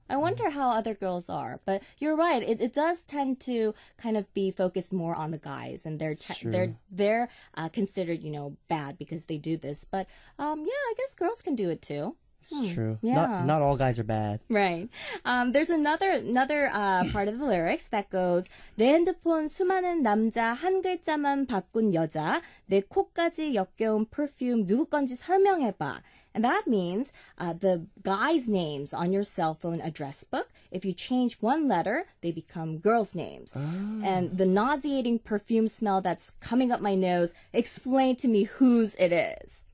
I wonder how other girls are. But you're right. It does tend to kind of be focused more on the guys, and they're considered, bad because they do this. But yeah, I guess girls can do it too. It's true. Yeah. Not all guys are bad. Right. There's another part of the lyrics that goes, 내 핸드폰 수많은 남자 한 글자만 바꾼 여자 내 코까지 역겨운 perfume 누구 건지 설명해봐. And that means the guys' names on your cell phone address book, if you change one letter, they become girls' names. And the nauseating perfume smell that's coming up my nose, explain to me whose it is.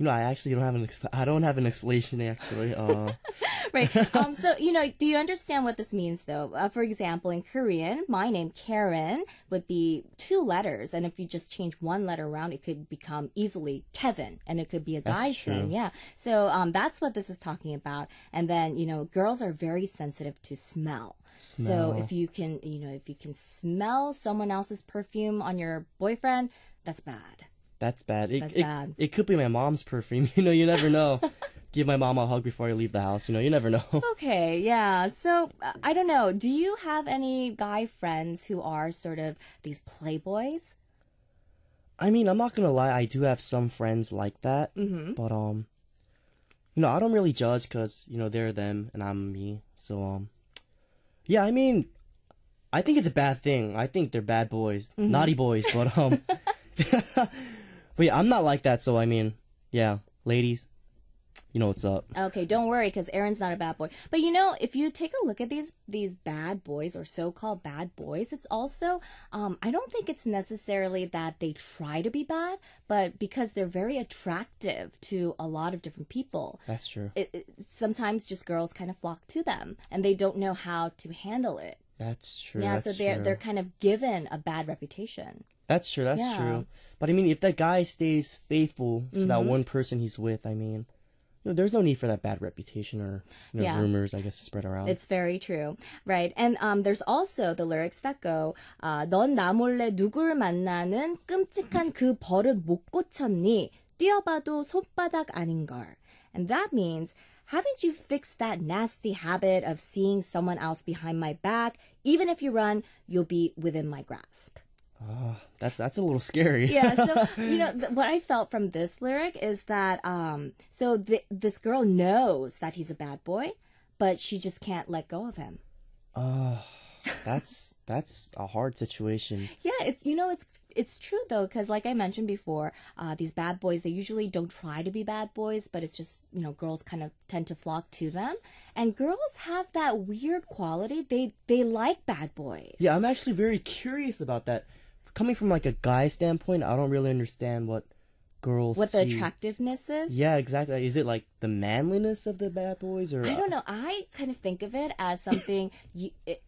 I actually don't have an explanation, actually. Right. So, do you understand what this means, though? For example, in Korean, my name, Karen, would be 2 letters. And if you just change one letter around, it could become easily Kevin. And it could be a guy's name. Yeah. So that's what this is talking about. And then, girls are very sensitive to smell. So if you can, if you can smell someone else's perfume on your boyfriend, that's bad. That's bad. That's bad. It could be my mom's perfume. You never know. Give my mom a hug before I leave the house. You never know. Okay, yeah. So, I don't know. Do you have any guy friends who are sort of these playboys? I mean, I'm not going to lie. I do have some friends like that. Mm-hmm. But, I don't really judge because, they're them and I'm me. So, yeah, I mean, I think it's a bad thing. I think they're bad boys. Mm-hmm. Naughty boys. But, but yeah, I'm not like that, so I mean, yeah, ladies, you know what's up. Okay, don't worry, because Aaron's not a bad boy. But if you take a look at these bad boys or so-called bad boys, it's also, I don't think it's necessarily that they try to be bad, but because they're very attractive to a lot of different people. That's true. Sometimes just girls kind of flock to them, and they don't know how to handle it. That's true. Yeah, so they're kind of given a bad reputation. That's true. That's true. But I mean, if that guy stays faithful to that one person he's with, I mean, there's no need for that bad reputation or rumors, I guess, to spread around. It's very true, right? And there's also the lyrics that go, 넌 나 몰래 누구를 만나는 끔찍한 그 버릇 못 고쳤니? 뛰어봐도 손바닥 아닌걸. And that means, haven't you fixed that nasty habit of seeing someone else behind my back? Even if you run, you'll be within my grasp. That's a little scary. Yeah, so, what I felt from this lyric is that, this girl knows that he's a bad boy, but she just can't let go of him. That's a hard situation. Yeah, it's true, though, because like I mentioned before, these bad boys, they usually don't try to be bad boys, but it's just, girls kind of tend to flock to them. And girls have that weird quality. They like bad boys. Yeah, I'm actually very curious about that. Coming from like a guy standpoint, I don't really understand what girls What see. the attractiveness is? Yeah, exactly. Is it like the manliness of the bad boys, or I don't know. I kind of think of it as something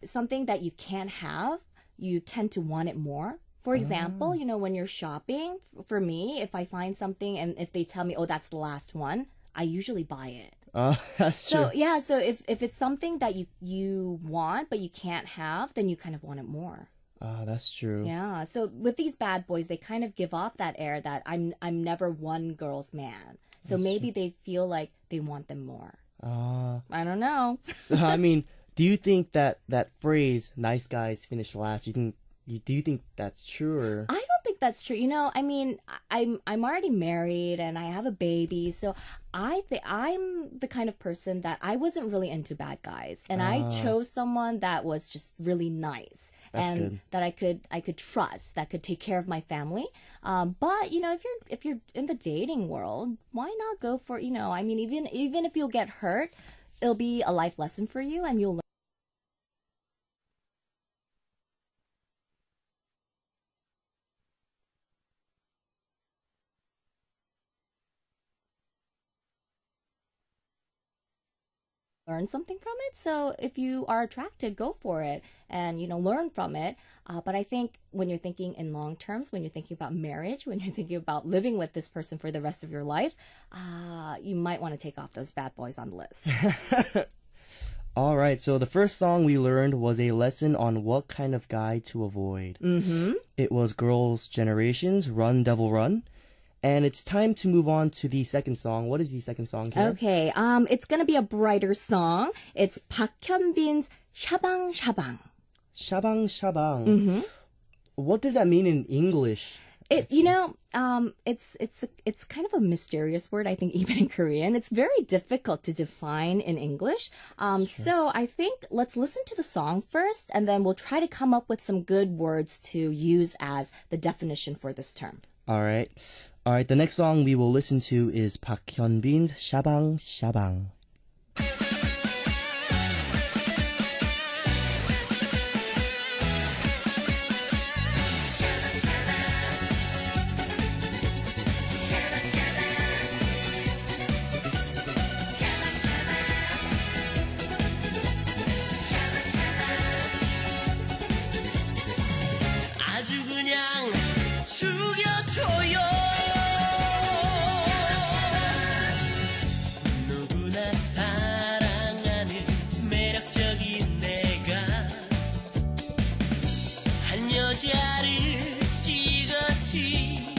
something that you can't have. You tend to want it more. For example, when you're shopping, for me, if I find something and if they tell me, oh, that's the last one, I usually buy it. That's true. So yeah, so if it's something that you want but you can't have, then you kind of want it more. That's true. Yeah. So with these bad boys, they kind of give off that air that I'm never one girl's man. So That's maybe true. they feel like they want them more. I don't know. So I mean, do you think that phrase "nice guys finish last"? Do you think that's true, or? I don't think that's true. I mean, I'm already married and I have a baby, so I think I'm the kind of person that I wasn't really into bad guys, and I chose someone that was just really nice. That's and good. that I could trust, that could take care of my family. But if you're in the dating world, why not go for I mean, even if you'll get hurt, it'll be a life lesson for you, and you'll learn something from it. So if you are attracted, go for it and learn from it. But I think when you're thinking in long terms, when you're thinking about marriage, when you're thinking about living with this person for the rest of your life, you might want to take off those bad boys on the list. All right, so the first song we learned was a lesson on what kind of guy to avoid. Mm-hmm. It was Girls' Generation's Run Devil Run. And it's time to move on to the second song. What is the second song, Karen? Okay, it's gonna be a brighter song. It's 박현빈's 샤방 샤방. Shabang shabang. What does that mean in English? It's kind of a mysterious word, I think, even in Korean. It's very difficult to define in English. So I think let's listen to the song first, and then we'll try to come up with some good words to use as the definition for this term. All right. The next song we will listen to is Park Hyun-bin's Shabang Shabang. 아주 그냥 죽여줘요. 누구나 사랑하는 매력적인 내가 한 여자를 찍었지.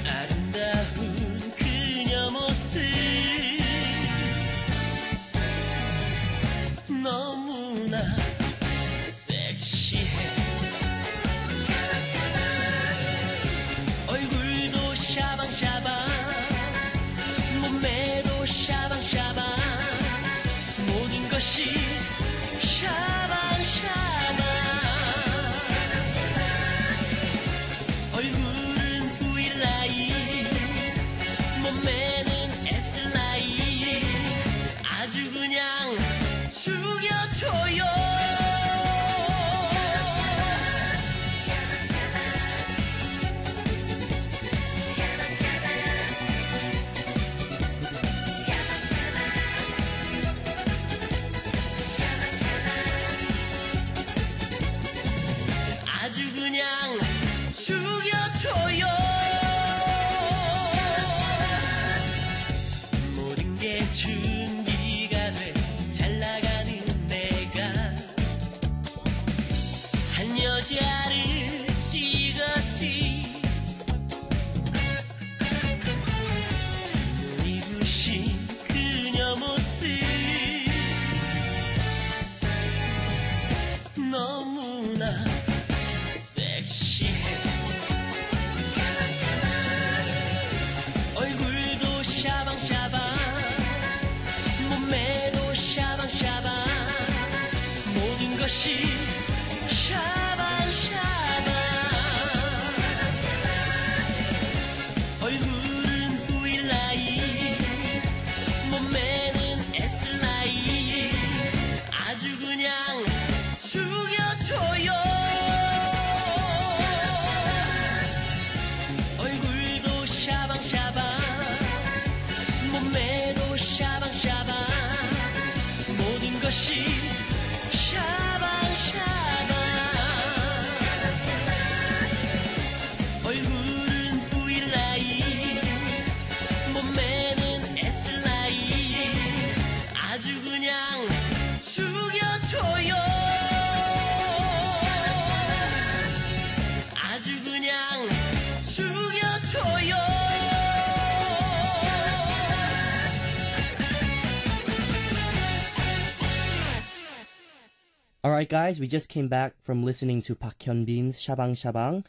아름다운 그녀 모습 너무나 섹시해. 얼굴도 샤방샤방 몸매도 샤방샤방 모든 것이 샤방샤방. 얼굴은 V라인 몸매는 S라인 아주 그냥 죽여줘요. 아주 그냥 죽여줘요. 모든 게 준비가 돼 잘 나가는 내가 한 여자를 찍었지. 눈이 부신 그녀 모습 너무나 섹시해. 얼굴도 샤방샤방 몸매도 샤방샤방 모든 것이 샤방샤방. 얼굴은 V라인 몸매는 S라인 아주 그냥 죽여줘요. 얼굴도 샤방샤방 몸매도 샤방샤방 모든 것이 샤방샤방. 얼굴은 V라인 몸매는 S라인 아주 그냥 죽여줘요. 아주 그냥 죽여줘요. Alright guys, we just came back from listening to Park Hyun-bin's Shabang Shabang,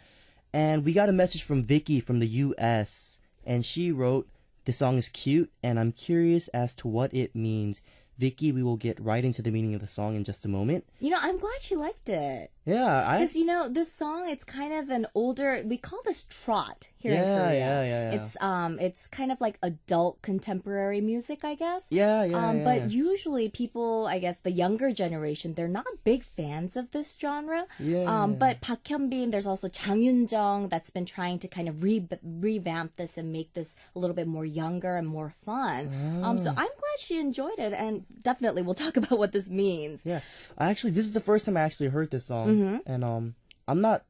and we got a message from Vicky from the US, and she wrote, "The song is cute, and I'm curious as to what it means." Vicky, we will get right into the meaning of the song in just a moment. I'm glad she liked it. Yeah, Because, this song, it's kind of an older, we call this trot here in Korea. Yeah. It's kind of like adult contemporary music, I guess. Yeah. But usually people, I guess the younger generation, they're not big fans of this genre. But Park Hyun-bin, there's also Jang Yoon-jung that's been trying to kind of revamp this and make this a little bit more younger and more fun. So I'm glad she enjoyed it, and definitely we'll talk about what this means. Yeah. Actually, this is the first time I actually heard this song. And I'm not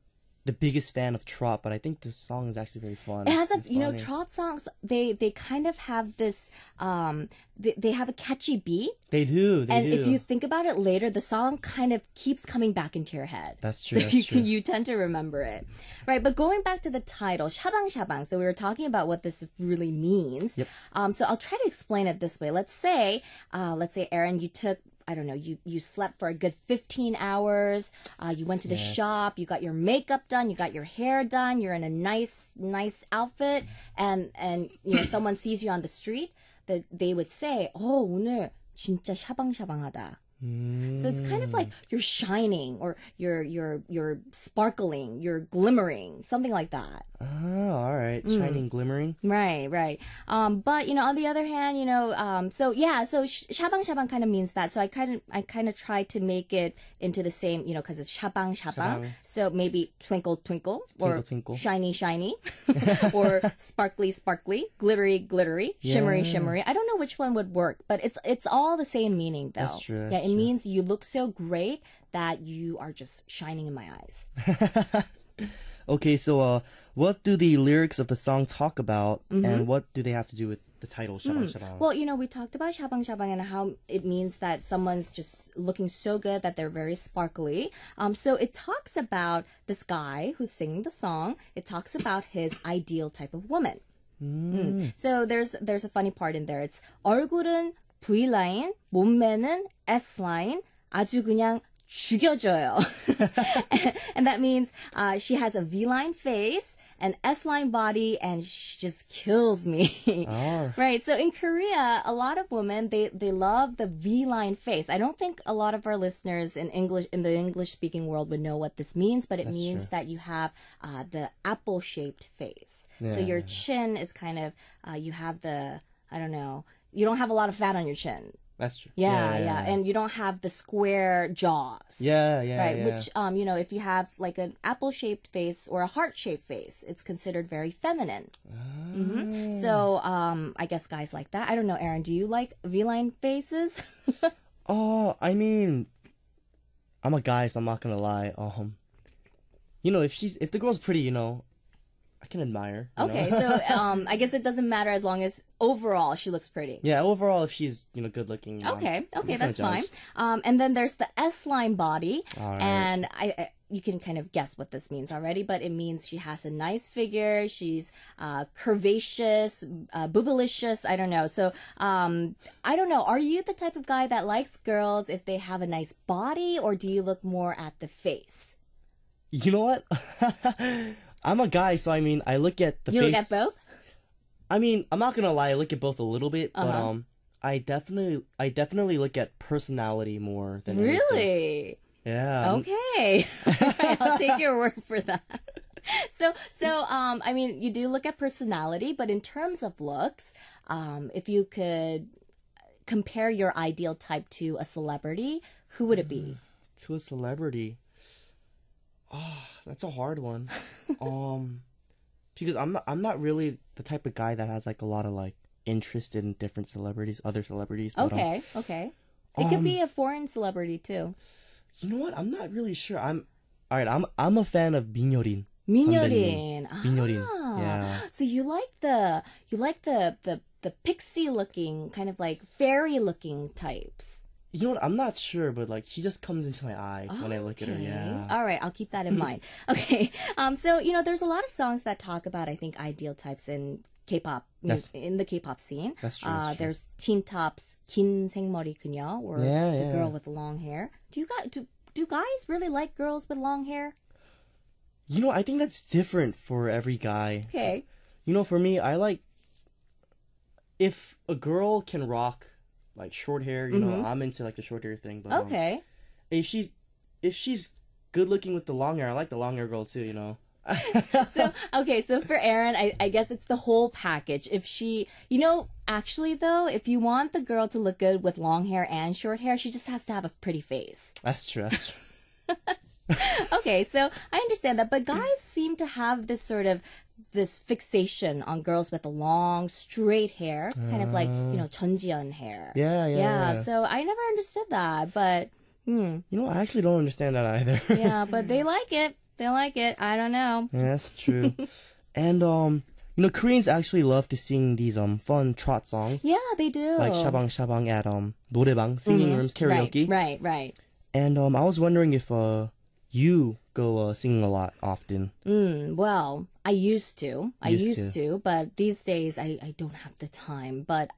the biggest fan of trot, but I think the song is actually very fun. It has and funny. trot songs, they kind of have this, they have a catchy beat. They do. And if you think about it later, the song kind of keeps coming back into your head. That's true. So That's true. you tend to remember it. Right, but going back to the title, 샤방 샤방. So we were talking about what this really means. Yep. So I'll try to explain it this way. Let's say, Aron, you took, I don't know, you slept for a good 15 hours. You went to the shop, you got your makeup done, you got your hair done, you're in a nice outfit, and someone sees you on the street, that they would say, "Oh, 오늘 진짜 샤방샤방하다." So it's kind of like you're shining, or you're sparkling, you're glimmering, something like that. Oh, all right. Shining, glimmering. Right. But on the other hand, so shabang shabang kind of means that. So I kind of try to make it into the same, because it's shabang shabang. So maybe twinkle twinkle, or twinkle. Shiny shiny, or sparkly sparkly, glittery glittery, shimmery shimmery. I don't know which one would work, but it's all the same meaning though. That's true. It means you look so great that you are just shining in my eyes. Okay, so what do the lyrics of the song talk about, and what do they have to do with the title, Shabang Shabang? Well, we talked about shabang shabang and how it means that someone's just looking so good that they're very sparkly. So it talks about this guy who's singing the song. It talks about his ideal type of woman. So there's a funny part in there. It's 얼굴은 V라인, 몸매는 S라인, 아주 그냥 죽여줘요. And that means she has a V-line face, an S-line body, and she just kills me. Oh. Right. So in Korea, a lot of women, they love the V-line face. I don't think a lot of our listeners in the English-speaking world would know what this means, but it means that you have the apple-shaped face. Yeah. So your chin is kind of, you have the, I don't know, you don't have a lot of fat on your chin. That's true. Yeah. And you don't have the square jaws. Yeah. Right, which, if you have like an apple-shaped face or a heart-shaped face, it's considered very feminine. So, I guess guys like that. I don't know, Aron, do you like V-line faces? I mean, I'm a guy, so I'm not gonna lie. If the girl's pretty, I can admire. Okay, so I guess it doesn't matter as long as overall she looks pretty. Yeah, overall, if she's good looking. Okay, that's fine. And then there's the S-line body, All right. and you can kind of guess what this means already, but it means she has a nice figure, she's curvaceous, boobylicious, I don't know. So, I don't know, are you the type of guy that likes girls if they have a nice body, or do you look more at the face? You know what? I'm a guy, so I look at the face. You look at both? I'm not gonna lie, I look at both a little bit, but I definitely look at personality more than anything. Really? Yeah. Okay. I'll take your word for that. So, you do look at personality, but in terms of looks, if you could compare your ideal type to a celebrity, who would it be? To a celebrity? Oh, that's a hard one. Because I'm not really the type of guy that has like a lot of like interest in different celebrities, other celebrities. But, okay. It could be a foreign celebrity too. You know what? I'm not really sure. I'm a fan of 민효린. 민효린. 민효린. Yeah. So you like the pixie looking, kind of like fairy looking types. You know what? I'm not sure, but like she just comes into my eye when I look at her. Yeah. All right, I'll keep that in mind. Okay. So there's a lot of songs that talk about, I think, ideal types in K-pop, in the K-pop scene. That's true. There's Teen Top's 긴 생머리 그녀, or the girl with long hair. Do guys really like girls with long hair? I think that's different for every guy. Okay. For me, I like if a girl can rock like short hair, I'm into like the short hair thing. But okay. If she's good looking with the long hair, I like the long hair girl too. So for Aron, I guess it's the whole package. If she, actually though, if you want the girl to look good with long hair and short hair, she just has to have a pretty face. That's true. Okay, so I understand that, but guys seem to have this fixation on girls with the long, straight hair, kind of like, 전지현 hair. Yeah. So I never understood that, but, I actually don't understand that either. Yeah, but they like it. they like it. I don't know. Yeah, that's true. And Koreans actually love to sing these fun trot songs. Yeah, they do. Like shabang shabang at 노래방, singing rooms, karaoke. Right. And I was wondering if you go singing a lot often. Well, I used to. Used to. But these days I don't have the time. But